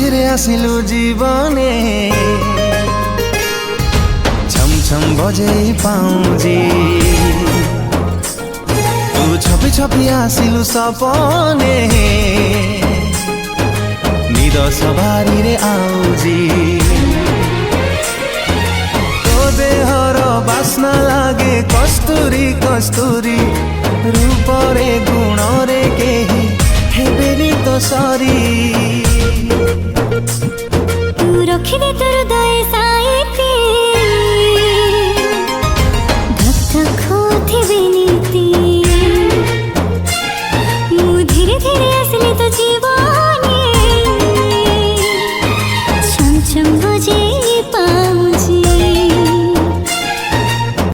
धीरे आसिलु जीवने छम छम बजे पाउजी तू छपी छपी आसिलु सपने निद सवारी रे आउजी तो देहर बास्ना लागे कस्तूरी कस्तूरी रूपरे गुणरे केही हेबेनी तो सरी तू रखिदे तोर